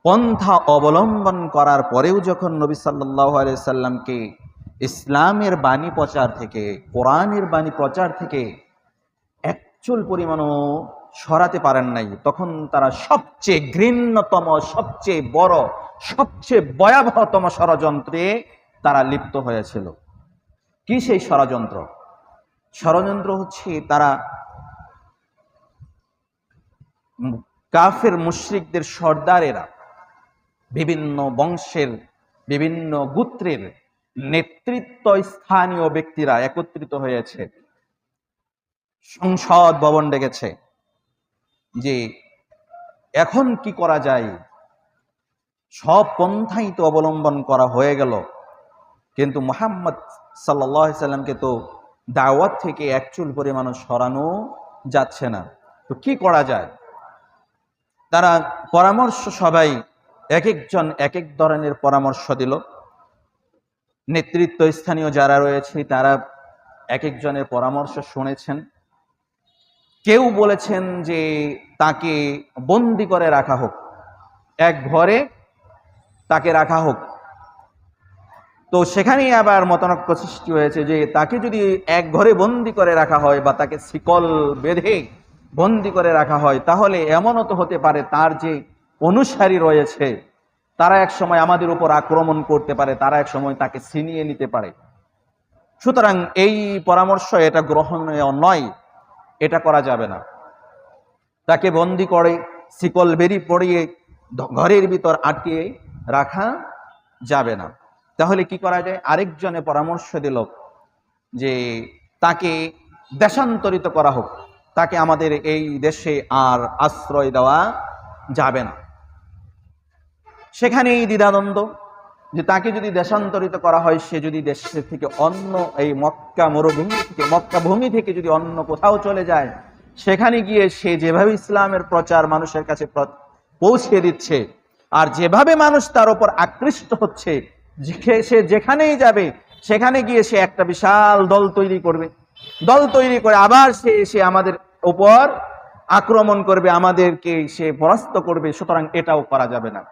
পন্থা অবলম্বন করার পরেও যখন নবী সাল্লাল্লাহু আলাইহি সাল্লামকে ইসলামের বাণী প্রচার থেকে, কোরআনের বাণী প্রচার থেকে একচুল পরিমাণও সরাতে পারেন নাই, তখন তারা সবচেয়ে ঘৃণ্যতম, সবচেয়ে বড়, সবচেয়ে ভয়াবহতম ষড়যন্ত্রে তারা লিপ্ত হয়েছিল। কি সেই ষড়যন্ত্র? ষড়যন্ত্র হচ্ছে তারা কাফের মুশরিকদের সর্দারেরা, বিভিন্ন বংশের, বিভিন্ন গোত্রের নেতৃত্ব স্থানীয় ব্যক্তিরা একত্রিত হয়েছে, সংসদ ভবন ডেকেছে যে এখন কি করা যায়। সব পন্থাই তো অবলম্বন করা হয়ে গেল, কিন্তু মুহাম্মদ সাল্লাল্লাহু আলাইহি সাল্লামকে তো দাওয়াত থেকে একচুল পরিমাণ সরানো যাচ্ছে না, তো কি করা যায়। তারা পরামর্শ, সবাই এক একজন এক এক ধরনের পরামর্শ দিল। নেতৃত্ব স্থানীয় যারা রয়েছে তারা এক একজনের পরামর্শ শুনেছেন। কেউ বলেছেন যে তাকে বন্দি করে রাখা হোক, এক ঘরে তাকে রাখা হোক। তো সেখানেই আবার মতানৈক্য সৃষ্টি হয়েছে যে তাকে যদি এক ঘরে বন্দি করে রাখা হয় বা তাকে শিকল বেঁধে বন্দি করে রাখা হয়, তাহলে এমনও তো হতে পারে তার যে অনুসারী রয়েছে তারা এক সময় আমাদের উপর আক্রমণ করতে পারে, তারা এক সময় তাকে ছিনিয়ে নিতে পারে। সুতরাং এই পরামর্শ এটা গ্রহণীয় নয়, এটা করা যাবে না। তাকে বন্দি করে শিকল বেরি পরিয়ে ঘরের ভিতর আটকিয়ে রাখা যাবে না। তাহলে কি করা যায়? আরেকজনে পরামর্শ দিল যে তাকে দেশান্তরিত করা হোক, তাকে আমাদের এই দেশে আর আশ্রয় দেওয়া যাবে না। সেখানেই দ্বিধাদ্বন্দ্ব যে তাকে যদি দেশান্তরিত করা হয়, সে যদি দেশের থেকে অন্য এই মক্কা মরুভূমি থেকে, মক্কা ভূমি থেকে যদি অন্য কোথাও চলে যায়, সেখানে গিয়ে সে যেভাবে ইসলামের প্রচার মানুষের কাছে পৌঁছে দিচ্ছে, আর যেভাবে মানুষ তার উপর আকৃষ্ট হচ্ছে, সে যেখানেই যাবে সেখানে গিয়ে সে একটা বিশাল দল তৈরি করবে, দল তৈরি করে আবার সে এসে আমাদের উপর আক্রমণ করবে, আমাদেরকে সে পরাস্ত করবে। সুতরাং এটাও করা যাবে না।